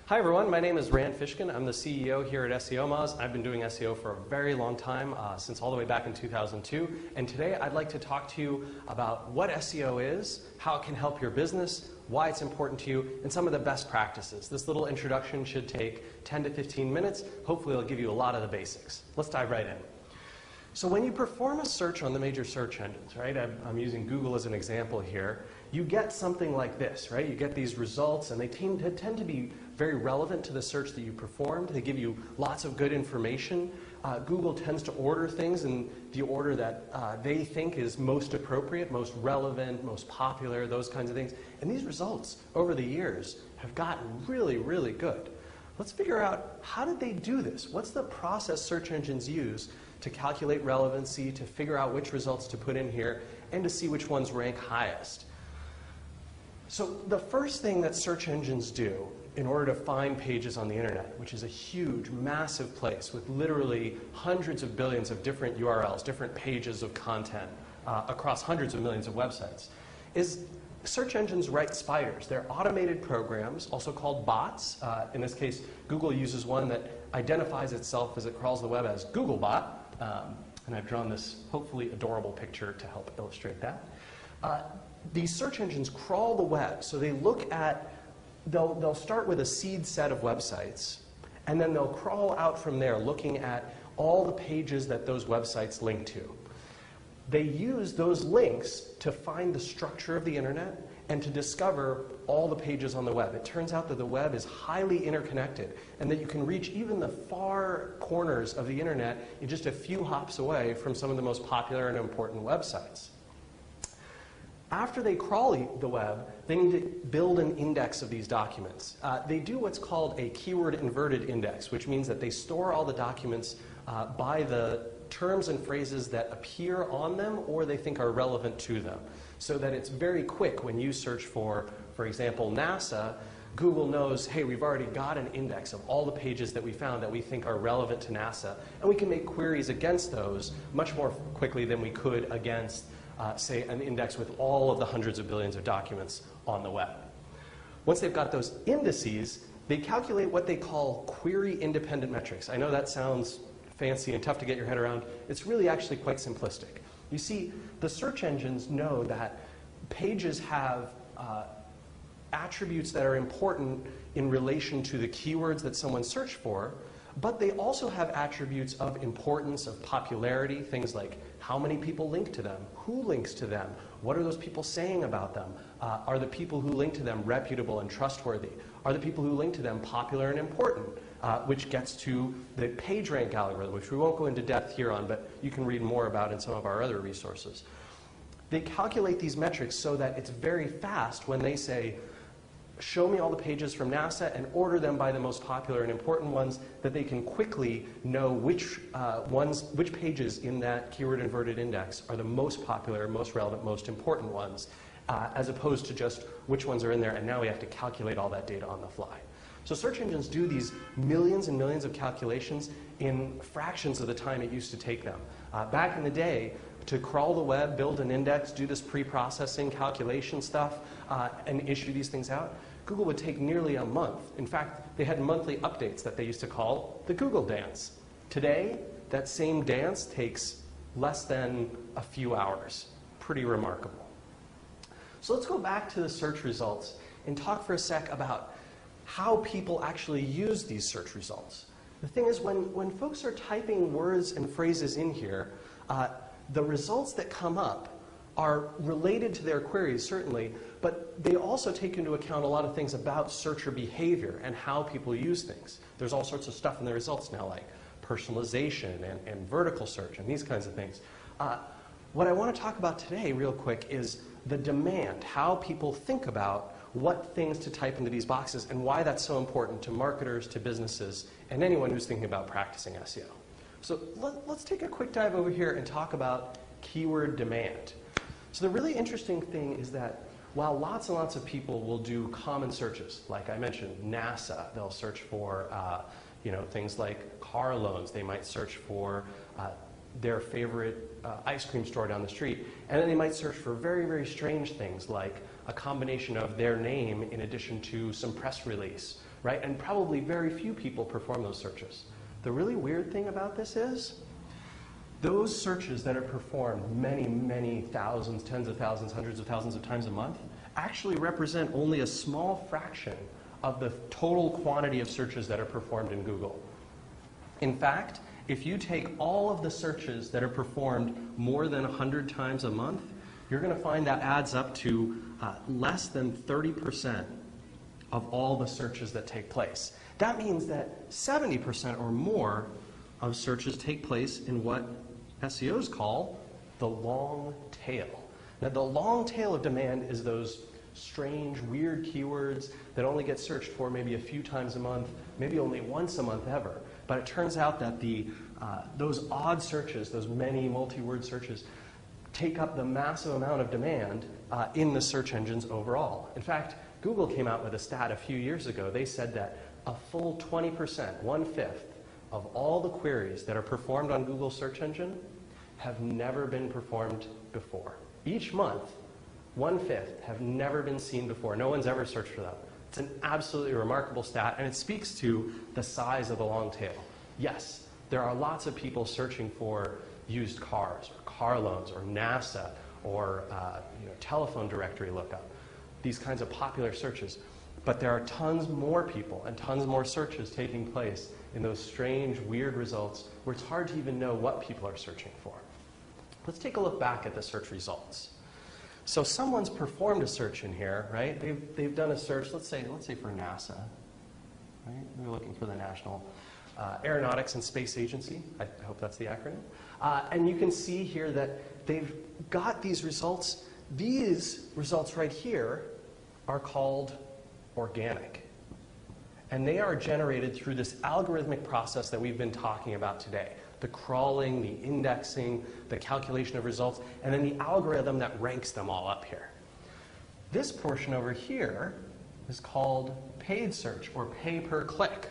Hi everyone, my name is Rand Fishkin. I'm the CEO here at SEO Moz. I've been doing SEO for a very long time, since all the way back in 2002. And today I'd like to talk to you about what SEO is, how it can help your business, why it's important to you, and some of the best practices. This little introduction should take 10 to 15 minutes. Hopefully it'll give you a lot of the basics. Let's dive right in. So when you perform a search on the major search engines, right, I'm using Google as an example here, you get something like this, right? You get these results and they tend to be very relevant to the search that you performed. They give you lots of good information. Google tends to order things in the order that they think is most appropriate, most relevant, most popular, those kinds of things. And these results over the years have gotten really, really good. Let's figure out, how did they do this? What's the process search engines use to calculate relevancy, to figure out which results to put in here, and to see which ones rank highest? So the first thing that search engines do in order to find pages on the internet, which is a huge, massive place with literally hundreds of billions of different URLs, different pages of content across hundreds of millions of websites, is search engines write spiders. They're automated programs, also called bots. In this case, Google uses one that identifies itself as it crawls the web as Googlebot. And I've drawn this hopefully adorable picture to help illustrate that. These search engines crawl the web, so they look at, they'll start with a seed set of websites, and then they'll crawl out from there looking at all the pages that those websites link to. They use those links to find the structure of the internet and to discover all the pages on the web. It turns out that the web is highly interconnected and that you can reach even the far corners of the internet in just a few hops away from some of the most popular and important websites. After they crawl the web, they need to build an index of these documents. They do what's called a keyword inverted index, which means that they store all the documents by the terms and phrases that appear on them or they think are relevant to them. So that it's very quick when you search for example, NASA, Google knows, hey, we've already got an index of all the pages that we found that we think are relevant to NASA, and we can make queries against those much more quickly than we could against say, an index with all of the hundreds of billions of documents on the web. Once they've got those indices, they calculate what they call query-independent metrics. I know that sounds fancy and tough to get your head around. It's really actually quite simplistic. You see, the search engines know that pages have attributes that are important in relation to the keywords that someone searched for, but they also have attributes of importance, of popularity, things like how many people link to them, who links to them, what are those people saying about them, are the people who link to them reputable and trustworthy, are the people who link to them popular and important, which gets to the PageRank algorithm, which we won't go into depth here on, but you can read more about in some of our other resources. They calculate these metrics so that it's very fast when they say, show me all the pages from NASA and order them by the most popular and important ones, that they can quickly know which pages in that keyword inverted index are the most popular, most relevant, most important ones, as opposed to just which ones are in there, and now we have to calculate all that data on the fly. So search engines do these millions and millions of calculations in fractions of the time it used to take them. Back in the day, to crawl the web, build an index, do this pre-processing calculation stuff, and issue these things out, Google would take nearly a month. In fact, they had monthly updates that they used to call the Google dance. Today, that same dance takes less than a few hours. Pretty remarkable. So let's go back to the search results and talk for a sec about how people actually use these search results. The thing is, when folks are typing words and phrases in here, the results that come up are related to their queries, certainly, but they also take into account a lot of things about searcher behavior and how people use things. There's all sorts of stuff in the results now, like personalization and vertical search and these kinds of things. What I want to talk about today, real quick, is the demand, how people think about what things to type into these boxes and why that's so important to marketers, to businesses, and anyone who's thinking about practicing SEO. So let's take a quick dive over here and talk about keyword demand. So the really interesting thing is that while lots and lots of people will do common searches, like I mentioned, NASA, they'll search for things like car loans. They might search for their favorite ice cream store down the street. And then they might search for very, very strange things like a combination of their name in addition to some press release, right? And probably very few people perform those searches. The really weird thing about this is those searches that are performed many, many thousands, tens of thousands, hundreds of thousands of times a month actually represent only a small fraction of the total quantity of searches that are performed in Google. In fact, if you take all of the searches that are performed more than 100 times a month, you're going to find that adds up to less than 30% of all the searches that take place. That means that 70% or more of searches take place in what SEOs call the long tail. Now, the long tail of demand is those strange, weird keywords that only get searched for maybe a few times a month, maybe only once a month ever. But it turns out that those odd searches, those many multi-word searches, take up the massive amount of demand in the search engines overall. In fact, Google came out with a stat a few years ago. They said that a full 20%, 1/5, of all the queries that are performed on Google search engine have never been performed before. Each month, 1/5 have never been seen before. No one's ever searched for them. It's an absolutely remarkable stat, and it speaks to the size of the long tail. Yes, there are lots of people searching for used cars, or car loans, or NASA, or telephone directory lookup, these kinds of popular searches. But there are tons more people and tons more searches taking place in those strange, weird results where it's hard to even know what people are searching for. Let's take a look back at the search results. So someone's performed a search in here, right? They've done a search, let's say for NASA, right? They're looking for the National Aeronautics and Space Agency. I hope that's the acronym. And you can see here that they've got these results. These results right here are called organic. And they are generated through this algorithmic process that we've been talking about today. The crawling, the indexing, the calculation of results, and then the algorithm that ranks them all up here. This portion over here is called paid search, or pay per click.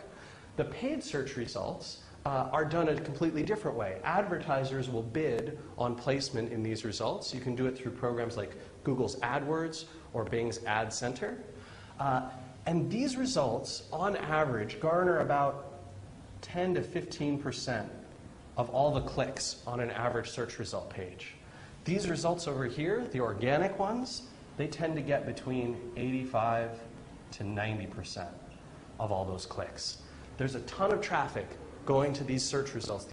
The paid search results are done in a completely different way. Advertisers will bid on placement in these results. You can do it through programs like Google's AdWords or Bing's Ad Center. And these results, on average, garner about 10 to 15% of all the clicks on an average search result page. These results over here, the organic ones, they tend to get between 85 to 90% of all those clicks. There's a ton of traffic going to these search results.